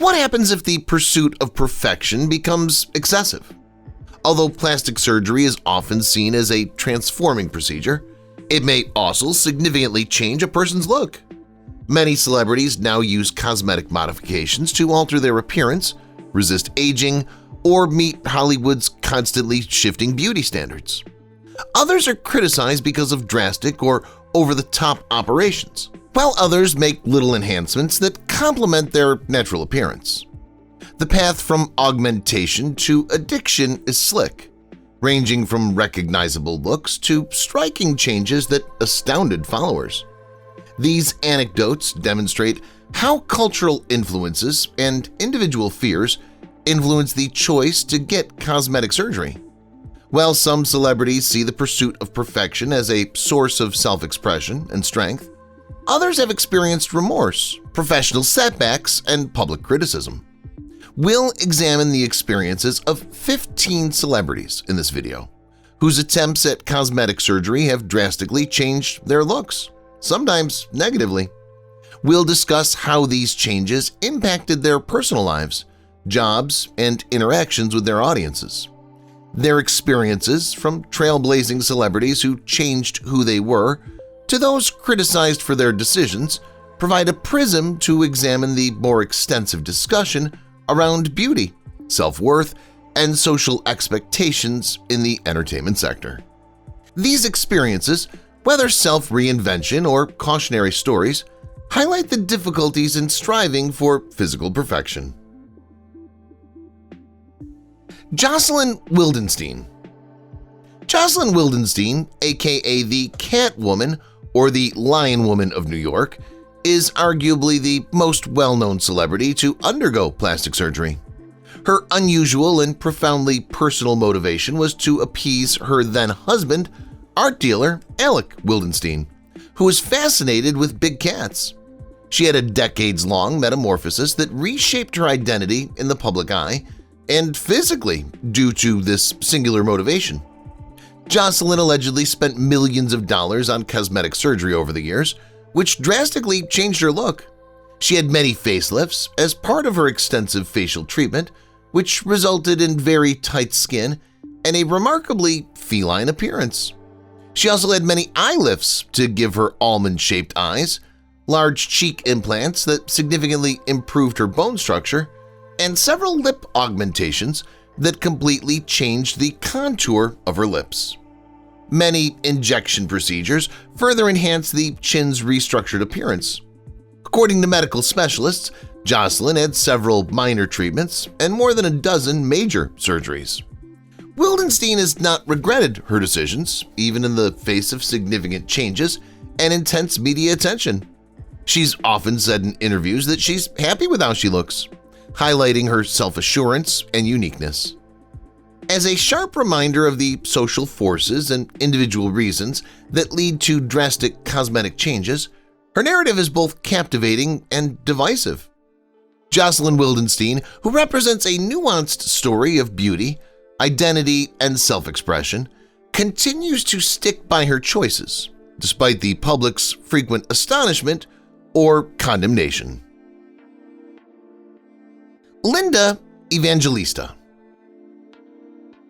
What happens if the pursuit of perfection becomes excessive? Although plastic surgery is often seen as a transforming procedure, it may also significantly change a person's look. Many celebrities now use cosmetic modifications to alter their appearance, resist aging, or meet Hollywood's constantly shifting beauty standards. Others are criticized because of drastic or over-the-top operations, while others make little enhancements that complement their natural appearance. The path from augmentation to addiction is slick, ranging from recognizable looks to striking changes that astounded followers. These anecdotes demonstrate how cultural influences and individual fears influence the choice to get cosmetic surgery. While some celebrities see the pursuit of perfection as a source of self-expression and strength, others have experienced remorse, professional setbacks, and public criticism. We'll examine the experiences of 15 celebrities in this video, whose attempts at cosmetic surgery have drastically changed their looks, sometimes negatively. We'll discuss how these changes impacted their personal lives, jobs, and interactions with their audiences. Their experiences, from trailblazing celebrities who changed who they were to those criticized for their decisions, provide a prism to examine the more extensive discussion around beauty, self-worth, and social expectations in the entertainment sector. These experiences, whether self-reinvention or cautionary stories, highlight the difficulties in striving for physical perfection. Joselyn Wildenstein. Joselyn Wildenstein, aka the Catwoman or the Lion Woman of New York, is arguably the most well-known celebrity to undergo plastic surgery. Her unusual and profoundly personal motivation was to appease her then-husband, art dealer Alec Wildenstein, who was fascinated with big cats. She had a decades-long metamorphosis that reshaped her identity in the public eye and physically due to this singular motivation. Joselyn allegedly spent millions of dollars on cosmetic surgery over the years, which drastically changed her look. She had many facelifts as part of her extensive facial treatment, which resulted in very tight skin and a remarkably feline appearance. She also had many eye lifts to give her almond-shaped eyes, large cheek implants that significantly improved her bone structure, and several lip augmentations that completely changed the contour of her lips. Many injection procedures further enhanced the chin's restructured appearance. According to medical specialists, Joselyn had several minor treatments and more than a dozen major surgeries. Wildenstein has not regretted her decisions, even in the face of significant changes and intense media attention. She's often said in interviews that she's happy with how she looks, highlighting her self-assurance and uniqueness. As a sharp reminder of the social forces and individual reasons that lead to drastic cosmetic changes, her narrative is both captivating and divisive. Joselyn Wildenstein, who represents a nuanced story of beauty, identity, and self-expression, continues to stick by her choices, despite the public's frequent astonishment or condemnation. Linda Evangelista.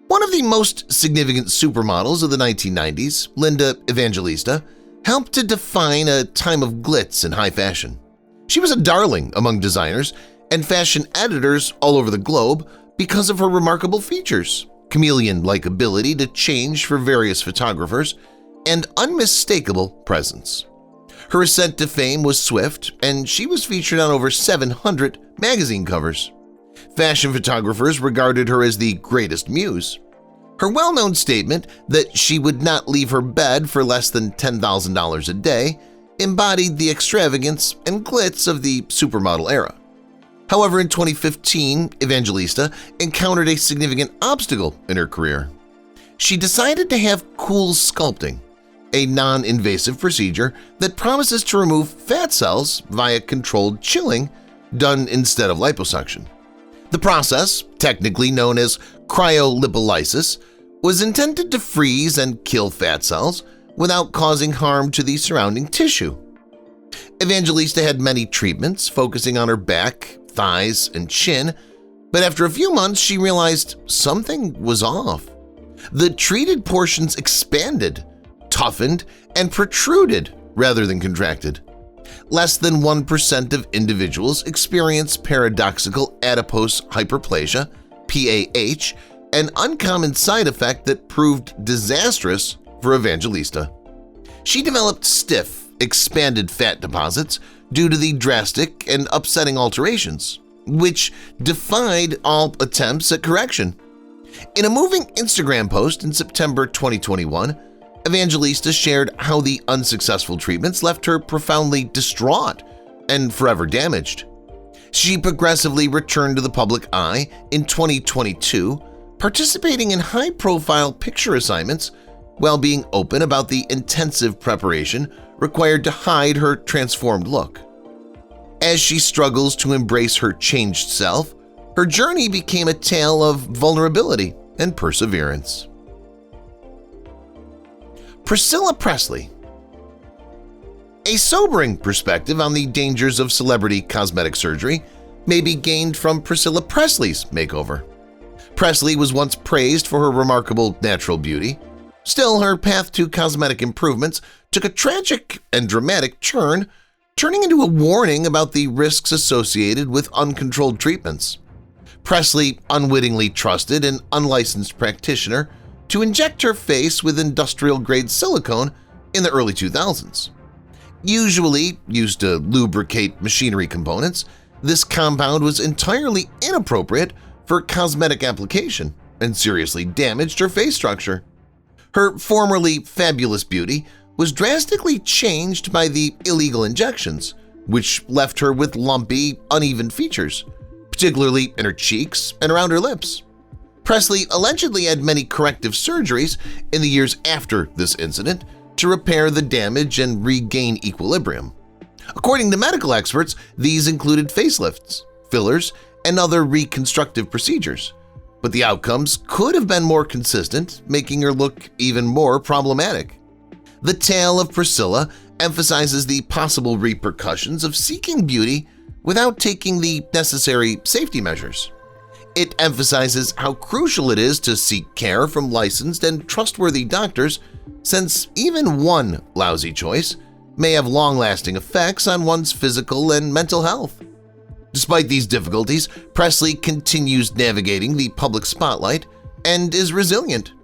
One of the most significant supermodels of the 1990s, Linda Evangelista, helped to define a time of glitz and high fashion. She was a darling among designers and fashion editors all over the globe because of her remarkable features, chameleon-like ability to change for various photographers, and unmistakable presence. Her ascent to fame was swift, and she was featured on over 700 magazine covers. Fashion photographers regarded her as the greatest muse. Her well-known statement that she would not leave her bed for less than $10,000 a day embodied the extravagance and glitz of the supermodel era. However, in 2015, Evangelista encountered a significant obstacle in her career. She decided to have cool sculpting, a non-invasive procedure that promises to remove fat cells via controlled chilling done instead of liposuction. The process, technically known as cryolipolysis, was intended to freeze and kill fat cells without causing harm to the surrounding tissue. Evangelista had many treatments focusing on her back, thighs, and chin, but after a few months she realized something was off. The treated portions expanded, toughened, and protruded rather than contracted. Less than 1% of individuals experience paradoxical adipose hyperplasia, PAH, an uncommon side effect that proved disastrous for Evangelista. She developed stiff, expanded fat deposits due to the drastic and upsetting alterations, which defied all attempts at correction. In a moving Instagram post in September 2021, Evangelista shared how the unsuccessful treatments left her profoundly distraught and forever damaged. She progressively returned to the public eye in 2022, participating in high-profile picture assignments while being open about the intensive preparation required to hide her transformed look. As she struggles to embrace her changed self, her journey became a tale of vulnerability and perseverance. Priscilla Presley. A sobering perspective on the dangers of celebrity cosmetic surgery may be gained from Priscilla Presley's makeover. Presley was once praised for her remarkable natural beauty. Still, her path to cosmetic improvements took a tragic and dramatic turn, turning into a warning about the risks associated with uncontrolled treatments. Presley unwittingly trusted an unlicensed practitioner to inject her face with industrial-grade silicone in the early 2000s. Usually used to lubricate machinery components, this compound was entirely inappropriate for cosmetic application and seriously damaged her face structure. Her formerly fabulous beauty was drastically changed by the illegal injections, which left her with lumpy, uneven features, particularly in her cheeks and around her lips. Presley allegedly had many corrective surgeries in the years after this incident to repair the damage and regain equilibrium. According to medical experts, these included facelifts, fillers, and other reconstructive procedures, but the outcomes could have been more consistent, making her look even more problematic. The tale of Priscilla emphasizes the possible repercussions of seeking beauty without taking the necessary safety measures. It emphasizes how crucial it is to seek care from licensed and trustworthy doctors, since even one lousy choice may have long-lasting effects on one's physical and mental health. Despite these difficulties, Presley continues navigating the public spotlight and is resilient.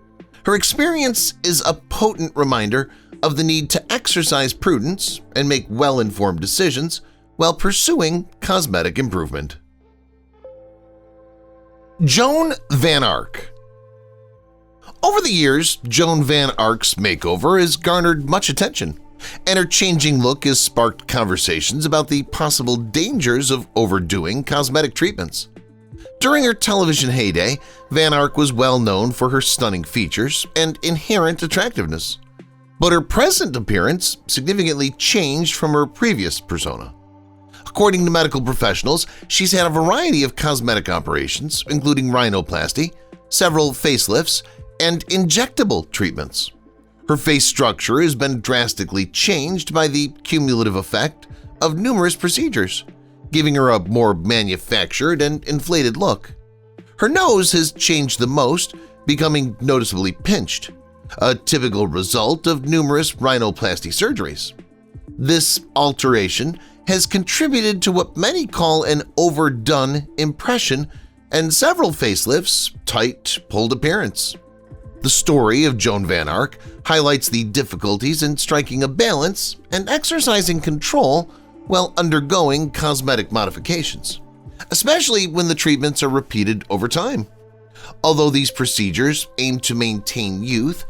Her experience is a potent reminder of the need to exercise prudence and make well-informed decisions while pursuing cosmetic improvement. Joan Van Arc. Over the years, Joan Van Arc's makeover has garnered much attention, and her changing look has sparked conversations about the possible dangers of overdoing cosmetic treatments. During her television heyday, Van Arc was well known for her stunning features and inherent attractiveness, but her present appearance significantly changed from her previous persona. According to medical professionals, she's had a variety of cosmetic operations, including rhinoplasty, several facelifts, and injectable treatments. Her face structure has been drastically changed by the cumulative effect of numerous procedures, giving her a more manufactured and inflated look. Her nose has changed the most, becoming noticeably pinched, a typical result of numerous rhinoplasty surgeries. This alteration has contributed to what many call an overdone impression and several facelifts' tight, pulled appearance. The story of Joan Van Arc highlights the difficulties in striking a balance and exercising control while undergoing cosmetic modifications, especially when the treatments are repeated over time. Although these procedures aim to maintain youth,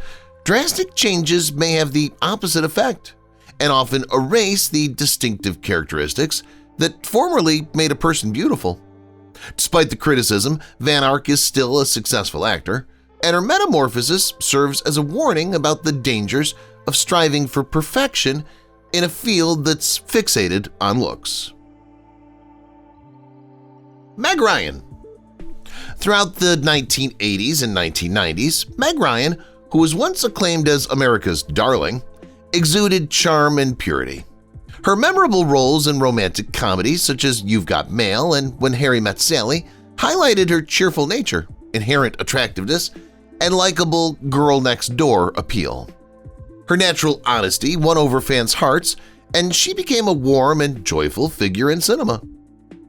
drastic changes may have the opposite effect and often erase the distinctive characteristics that formerly made a person beautiful. Despite the criticism, Van Arc is still a successful actor, and her metamorphosis serves as a warning about the dangers of striving for perfection in a field that's fixated on looks. Meg Ryan. Throughout the 1980s and 1990s, Meg Ryan, who was once acclaimed as America's darling, exuded charm and purity. Her memorable roles in romantic comedies such as You've Got Mail and When Harry Met Sally highlighted her cheerful nature, inherent attractiveness, and likable girl-next-door appeal. Her natural honesty won over fans' hearts, and she became a warm and joyful figure in cinema.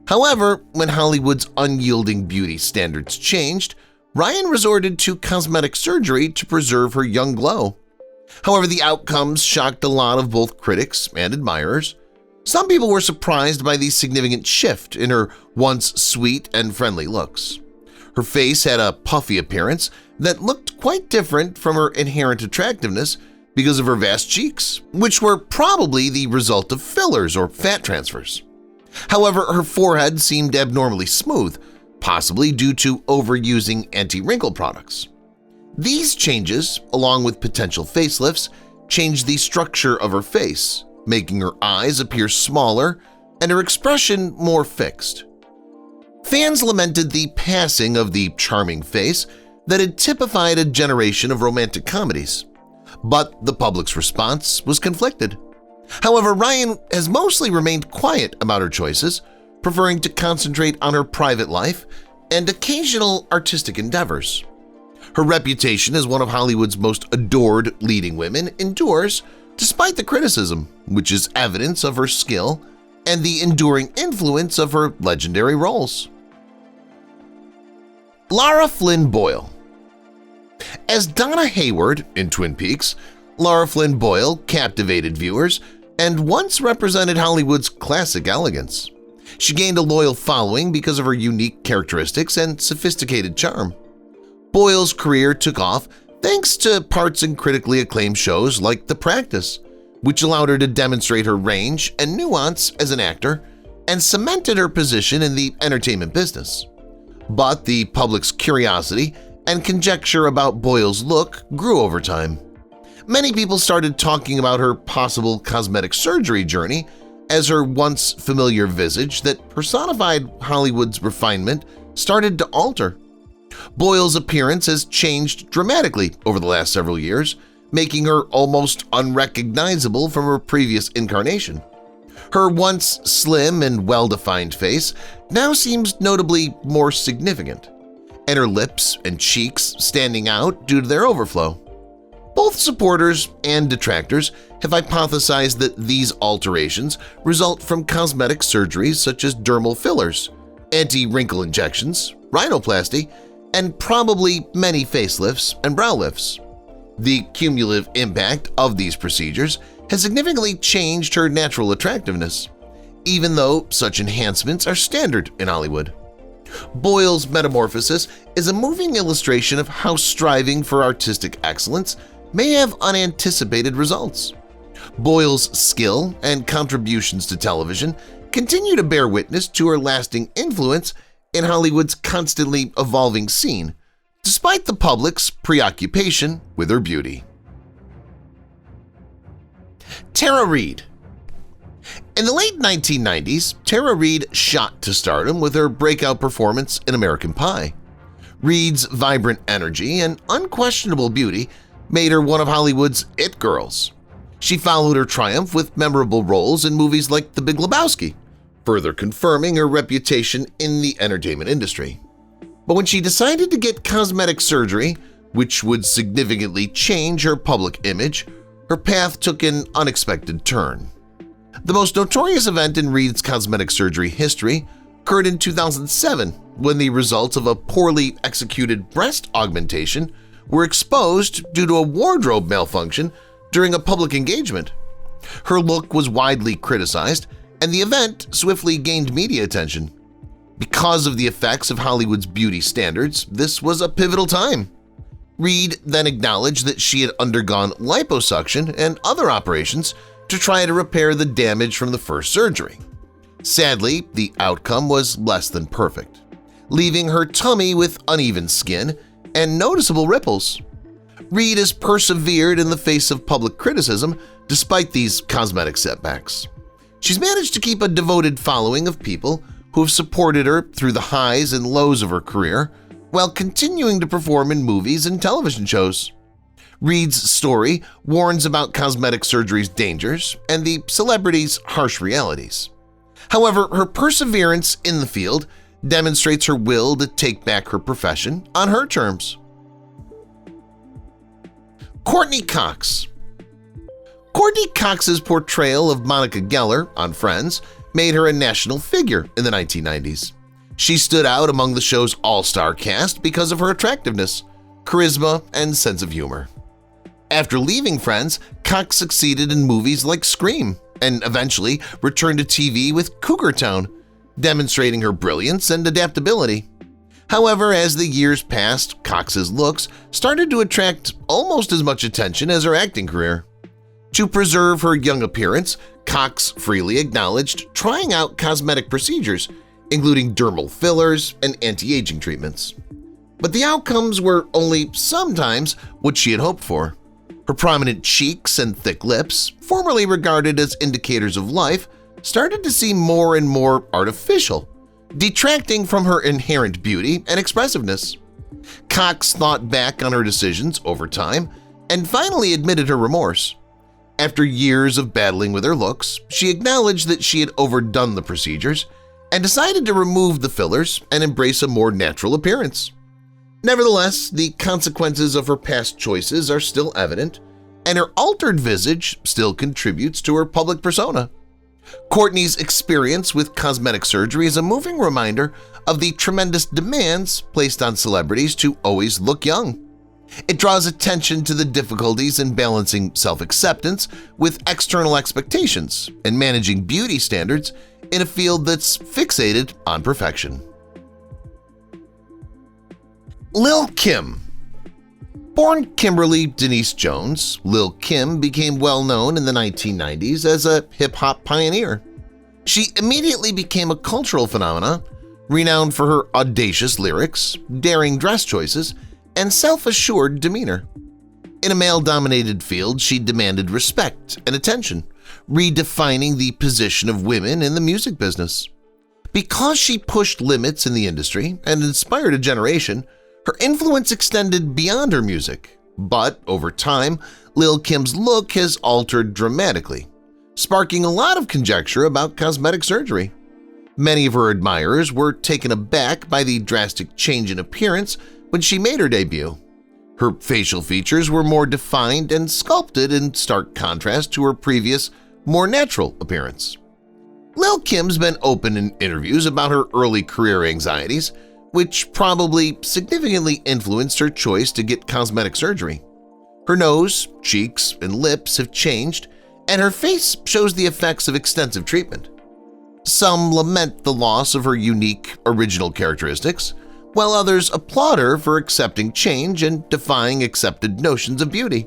However, when Hollywood's unyielding beauty standards changed, Ryan resorted to cosmetic surgery to preserve her young glow. However, the outcomes shocked a lot of both critics and admirers. Some people were surprised by the significant shift in her once sweet and friendly looks. Her face had a puffy appearance that looked quite different from her inherent attractiveness because of her vast cheeks, which were probably the result of fillers or fat transfers. However, her forehead seemed abnormally smooth, possibly due to overusing anti-wrinkle products. These changes, along with potential facelifts, changed the structure of her face, making her eyes appear smaller and her expression more fixed. Fans lamented the passing of the charming face that had typified a generation of romantic comedies, but the public's response was conflicted. However, Ryan has mostly remained quiet about her choices, preferring to concentrate on her private life and occasional artistic endeavors. Her reputation as one of Hollywood's most adored leading women endures despite the criticism, which is evidence of her skill and the enduring influence of her legendary roles. Lara Flynn Boyle. As Donna Hayward in Twin Peaks, Lara Flynn Boyle captivated viewers and once represented Hollywood's classic elegance. She gained a loyal following because of her unique characteristics and sophisticated charm. Boyle's career took off thanks to parts in critically acclaimed shows like The Practice, which allowed her to demonstrate her range and nuance as an actor and cemented her position in the entertainment business. But the public's curiosity and conjecture about Boyle's look grew over time. Many people started talking about her possible cosmetic surgery journey as her once familiar visage that personified Hollywood's refinement started to alter. Boyle's appearance has changed dramatically over the last several years, making her almost unrecognizable from her previous incarnation. Her once slim and well-defined face now seems notably more significant, and her lips and cheeks standing out due to their overflow. Both supporters and detractors have hypothesized that these alterations result from cosmetic surgeries such as dermal fillers, anti-wrinkle injections, rhinoplasty, and probably many facelifts and brow lifts. The cumulative impact of these procedures has significantly changed her natural attractiveness, even though such enhancements are standard in Hollywood. Boyle's metamorphosis is a moving illustration of how striving for artistic excellence may have unanticipated results. Boyle's skill and contributions to television continue to bear witness to her lasting influence in Hollywood's constantly evolving scene, despite the public's preoccupation with her beauty. Tera Reed. In the late 1990s, Tera Reed shot to stardom with her breakout performance in American Pie. Reed's vibrant energy and unquestionable beauty made her one of Hollywood's it girls. She followed her triumph with memorable roles in movies like The Big Lebowski, further confirming her reputation in the entertainment industry. But when she decided to get cosmetic surgery, which would significantly change her public image, her path took an unexpected turn. The most notorious event in Reed's cosmetic surgery history occurred in 2007 when the results of a poorly executed breast augmentation were exposed due to a wardrobe malfunction during a public engagement. Her look was widely criticized, and the event swiftly gained media attention. Because of the effects of Hollywood's beauty standards, this was a pivotal time. Reed then acknowledged that she had undergone liposuction and other operations to try to repair the damage from the first surgery. Sadly, the outcome was less than perfect, leaving her tummy with uneven skin and noticeable ripples. Reed has persevered in the face of public criticism despite these cosmetic setbacks. She's managed to keep a devoted following of people who have supported her through the highs and lows of her career while continuing to perform in movies and television shows. Reed's story warns about cosmetic surgery's dangers and the celebrity's harsh realities. However, her perseverance in the field demonstrates her will to take back her profession on her terms. Courtney Cox. Courtney Cox's portrayal of Monica Geller on Friends made her a national figure in the 1990s. She stood out among the show's all-star cast because of her attractiveness, charisma, and sense of humor. After leaving Friends, Cox succeeded in movies like Scream and eventually returned to TV with Cougar Town, demonstrating her brilliance and adaptability. However, as the years passed, Cox's looks started to attract almost as much attention as her acting career. To preserve her young appearance, Cox freely acknowledged trying out cosmetic procedures, including dermal fillers and anti-aging treatments. But the outcomes were only sometimes what she had hoped for. Her prominent cheeks and thick lips, formerly regarded as indicators of life, started to seem more and more artificial, detracting from her inherent beauty and expressiveness. Cox thought back on her decisions over time and finally admitted her remorse. After years of battling with her looks, she acknowledged that she had overdone the procedures and decided to remove the fillers and embrace a more natural appearance. Nevertheless, the consequences of her past choices are still evident, and her altered visage still contributes to her public persona. Courtney's experience with cosmetic surgery is a moving reminder of the tremendous demands placed on celebrities to always look young. It draws attention to the difficulties in balancing self-acceptance with external expectations and managing beauty standards in a field that's fixated on perfection. Lil Kim. Born Kimberly Denise Jones, Lil Kim became well-known in the 1990s as a hip-hop pioneer. She immediately became a cultural phenomenon, renowned for her audacious lyrics, daring dress choices, and self-assured demeanor. In a male-dominated field, she demanded respect and attention, redefining the position of women in the music business. Because she pushed limits in the industry and inspired a generation, her influence extended beyond her music, but over time, Lil Kim's look has altered dramatically, sparking a lot of conjecture about cosmetic surgery. Many of her admirers were taken aback by the drastic change in appearance when she made her debut. Her facial features were more defined and sculpted in stark contrast to her previous, more natural appearance. Lil Kim's been open in interviews about her early career anxieties, which probably significantly influenced her choice to get cosmetic surgery. Her nose, cheeks, and lips have changed, and her face shows the effects of extensive treatment. Some lament the loss of her unique, original characteristics, while others applaud her for accepting change and defying accepted notions of beauty.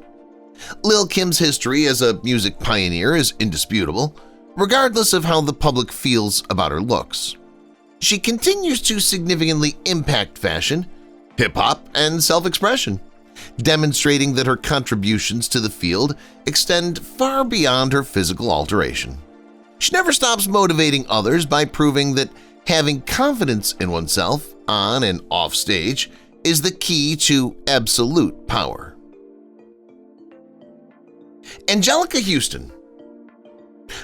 Lil Kim's history as a music pioneer is indisputable, regardless of how the public feels about her looks. She continues to significantly impact fashion, hip-hop, and self-expression, demonstrating that her contributions to the field extend far beyond her physical alteration. She never stops motivating others by proving that having confidence in oneself on and off stage is the key to absolute power. Angelica Houston.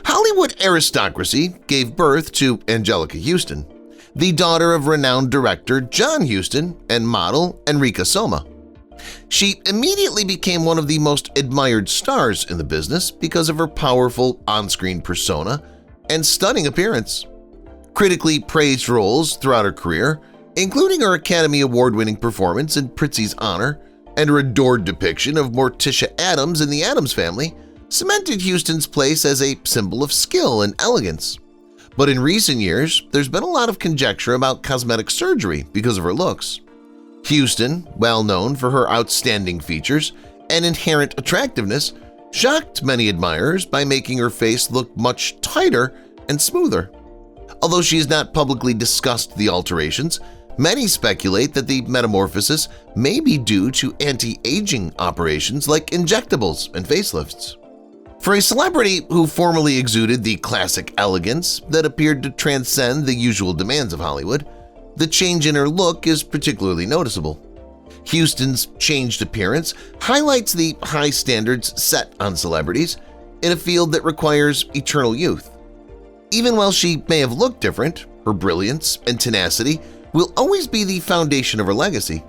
Hollywood aristocracy gave birth to Angelica Houston, the daughter of renowned director John Huston and model Enrica Soma. She immediately became one of the most admired stars in the business because of her powerful on-screen persona and stunning appearance. Critically praised roles throughout her career, including her Academy Award-winning performance in Prizzi's Honor and her adored depiction of Morticia Addams in The Addams Family, cemented Houston's place as a symbol of skill and elegance. But in recent years, there's been a lot of conjecture about cosmetic surgery because of her looks. Houston, well known for her outstanding features and inherent attractiveness, shocked many admirers by making her face look much tighter and smoother. Although she has not publicly discussed the alterations, many speculate that the metamorphosis may be due to anti-aging operations like injectables and facelifts. For a celebrity who formerly exuded the classic elegance that appeared to transcend the usual demands of Hollywood, the change in her look is particularly noticeable. Houston's changed appearance highlights the high standards set on celebrities in a field that requires eternal youth. Even while she may have looked different, her brilliance and tenacity will always be the foundation of her legacy.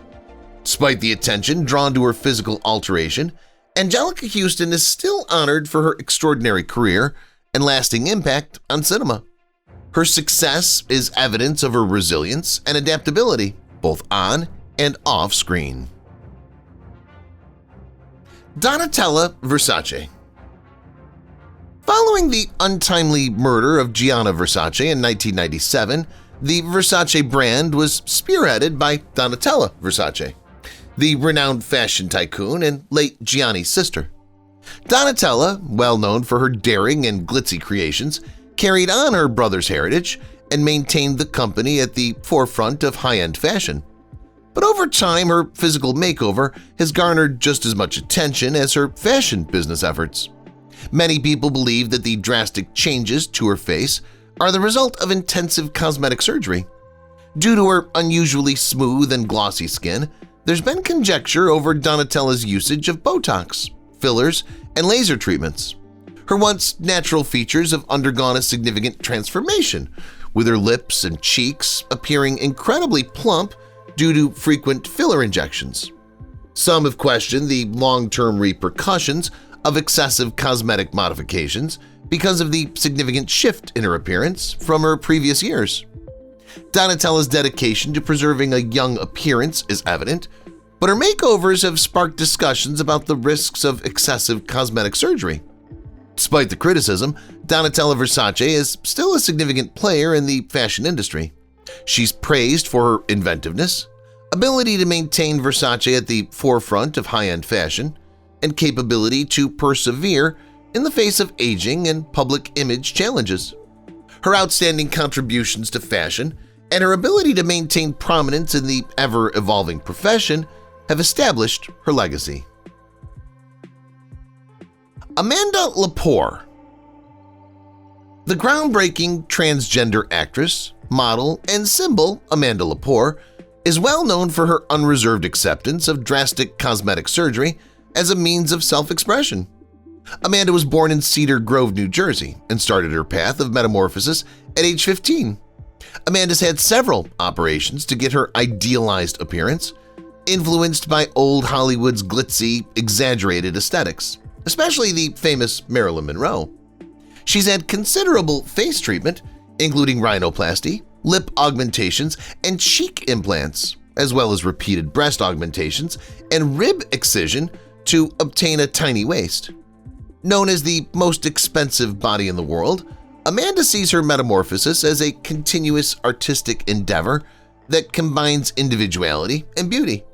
Despite the attention drawn to her physical alteration, Angelica Houston is still honored for her extraordinary career and lasting impact on cinema. Her success is evidence of her resilience and adaptability, both on and off screen. Donatella Versace. Following the untimely murder of Gianna Versace in 1997, the Versace brand was spearheaded by Donatella Versace, the renowned fashion tycoon and late Gianni's sister. Donatella, well known for her daring and glitzy creations, carried on her brother's heritage and maintained the company at the forefront of high-end fashion. But over time, her physical makeover has garnered just as much attention as her fashion business efforts. Many people believe that the drastic changes to her face are the result of intensive cosmetic surgery. Due to her unusually smooth and glossy skin, there's been conjecture over Donatella's usage of Botox, fillers, and laser treatments. Her once natural features have undergone a significant transformation, with her lips and cheeks appearing incredibly plump due to frequent filler injections. Some have questioned the long-term repercussions of excessive cosmetic modifications because of the significant shift in her appearance from her previous years. Donatella's dedication to preserving a young appearance is evident, but her makeovers have sparked discussions about the risks of excessive cosmetic surgery. Despite the criticism, Donatella Versace is still a significant player in the fashion industry. She's praised for her inventiveness, ability to maintain Versace at the forefront of high-end fashion, and capability to persevere in the face of aging and public image challenges. Her outstanding contributions to fashion and her ability to maintain prominence in the ever-evolving profession have established her legacy. Amanda Lepore. The groundbreaking transgender actress, model, and symbol Amanda Lepore is well known for her unreserved acceptance of drastic cosmetic surgery as a means of self-expression. Amanda was born in Cedar Grove, New Jersey, and started her path of metamorphosis at age 15. Amanda's had several operations to get her idealized appearance, influenced by old Hollywood's glitzy, exaggerated aesthetics, especially the famous Marilyn Monroe. She's had considerable face treatment, including rhinoplasty, lip augmentations, and cheek implants, as well as repeated breast augmentations and rib excision to obtain a tiny waist. Known as the most expensive body in the world, Amanda sees her metamorphosis as a continuous artistic endeavor that combines individuality and beauty.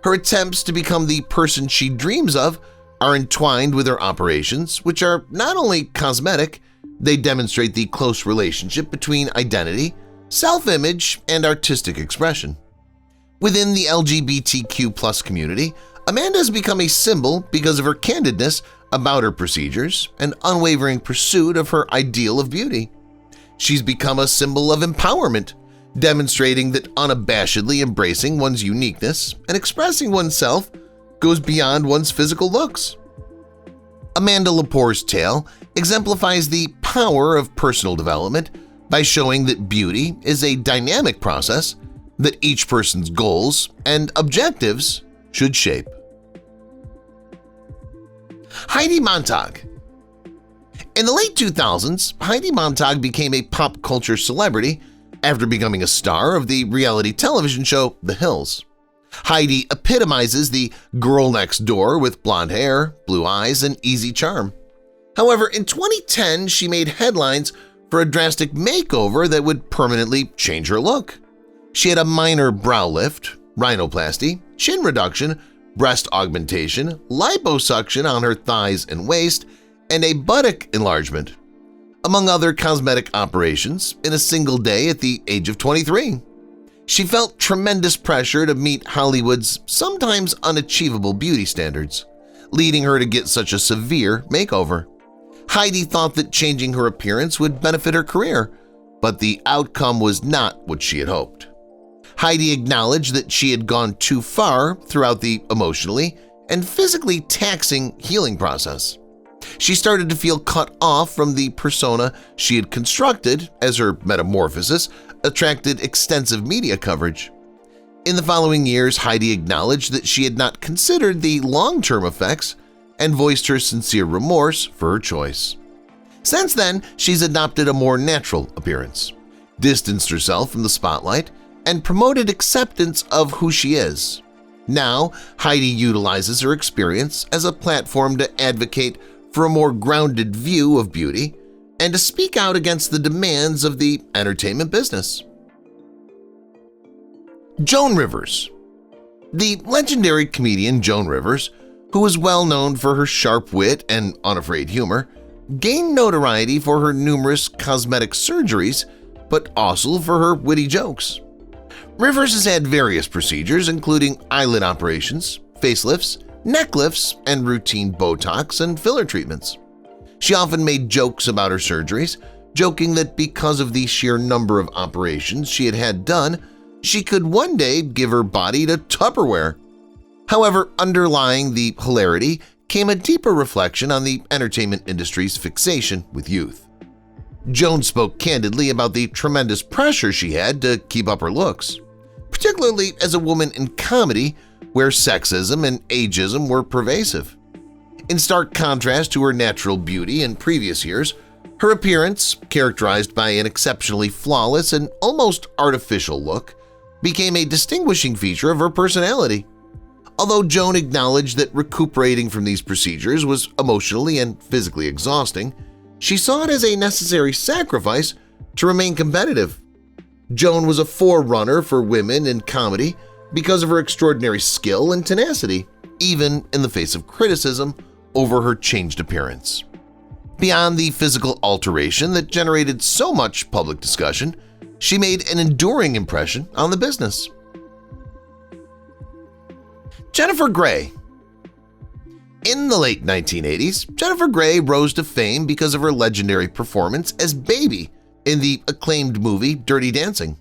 Her attempts to become the person she dreams of are entwined with her operations, which are not only cosmetic, they demonstrate the close relationship between identity, self-image, and artistic expression. Within the LGBTQ+ community, Amanda has become a symbol because of her candidness about her procedures and unwavering pursuit of her ideal of beauty. She's become a symbol of empowerment, demonstrating that unabashedly embracing one's uniqueness and expressing oneself goes beyond one's physical looks. Amanda Lepore's tale exemplifies the power of personal development by showing that beauty is a dynamic process that each person's goals and objectives should shape. Heidi Montag. In the late 2000s, Heidi Montag became a pop culture celebrity after becoming a star of the reality television show The Hills. Heidi epitomizes the girl next door with blonde hair, blue eyes, and easy charm. However, in 2010, she made headlines for a drastic makeover that would permanently change her look. She had a minor brow lift, rhinoplasty, chin reduction, breast augmentation, liposuction on her thighs and waist, and a buttock enlargement, among other cosmetic operations, in a single day at the age of 23. She felt tremendous pressure to meet Hollywood's sometimes unachievable beauty standards, leading her to get such a severe makeover. Heidi thought that changing her appearance would benefit her career, but the outcome was not what she had hoped. Heidi acknowledged that she had gone too far throughout the emotionally and physically taxing healing process. She started to feel cut off from the persona she had constructed as her metamorphosis attracted extensive media coverage. In the following years, Heidi acknowledged that she had not considered the long-term effects and voiced her sincere remorse for her choice. Since then, she's adopted a more natural appearance, distanced herself from the spotlight, and promoted acceptance of who she is. Now, Heidi utilizes her experience as a platform to advocate for a more grounded view of beauty and to speak out against the demands of the entertainment business. Joan Rivers. The legendary comedian Joan Rivers, who was well known for her sharp wit and unafraid humor, gained notoriety for her numerous cosmetic surgeries, but also for her witty jokes. Rivers has had various procedures including eyelid operations, facelifts, neck lifts, and routine Botox and filler treatments. She often made jokes about her surgeries, joking that because of the sheer number of operations she had had done, she could one day give her body to Tupperware. However, underlying the hilarity came a deeper reflection on the entertainment industry's fixation with youth. Joan spoke candidly about the tremendous pressure she had to keep up her looks, particularly as a woman in comedy where sexism and ageism were pervasive. In stark contrast to her natural beauty in previous years, her appearance, characterized by an exceptionally flawless and almost artificial look, became a distinguishing feature of her personality. Although Joan acknowledged that recuperating from these procedures was emotionally and physically exhausting, she saw it as a necessary sacrifice to remain competitive. Joan was a forerunner for women in comedy because of her extraordinary skill and tenacity, even in the face of criticism over her changed appearance. Beyond the physical alteration that generated so much public discussion, she made an enduring impression on the business. Jennifer Grey. In the late 1980s, Jennifer Grey rose to fame because of her legendary performance as Baby in the acclaimed movie Dirty Dancing.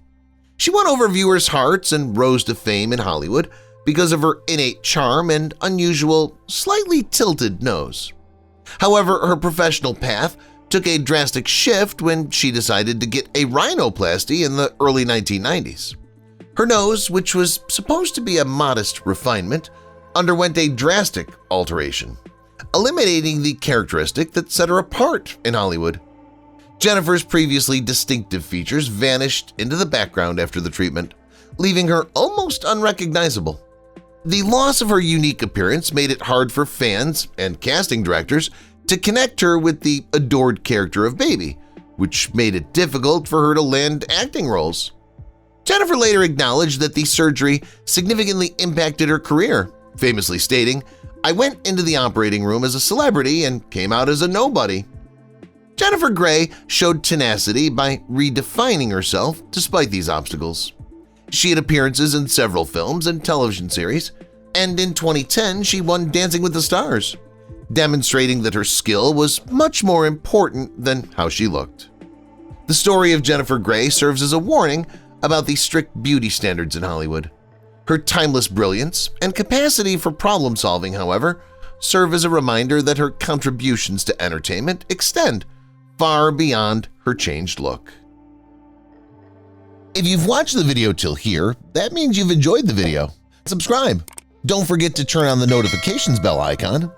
She won over viewers' hearts and rose to fame in Hollywood because of her innate charm and unusual, slightly tilted nose. However, her professional path took a drastic shift when she decided to get a rhinoplasty in the early 1990s. Her nose, which was supposed to be a modest refinement, underwent a drastic alteration, eliminating the characteristic that set her apart in Hollywood. Jennifer's previously distinctive features vanished into the background after the treatment, leaving her almost unrecognizable. The loss of her unique appearance made it hard for fans and casting directors to connect her with the adored character of Baby, which made it difficult for her to land acting roles. Jennifer later acknowledged that the surgery significantly impacted her career, famously stating, "I went into the operating room as a celebrity and came out as a nobody." Jennifer Grey showed tenacity by redefining herself despite these obstacles. She had appearances in several films and television series, and in 2010 she won Dancing with the Stars, demonstrating that her skill was much more important than how she looked. The story of Jennifer Grey serves as a warning about the strict beauty standards in Hollywood. Her timeless brilliance and capacity for problem-solving, however, serve as a reminder that her contributions to entertainment extend far beyond her changed look. If you've watched the video till here, that means you've enjoyed the video. Subscribe. Don't forget to turn on the notifications bell icon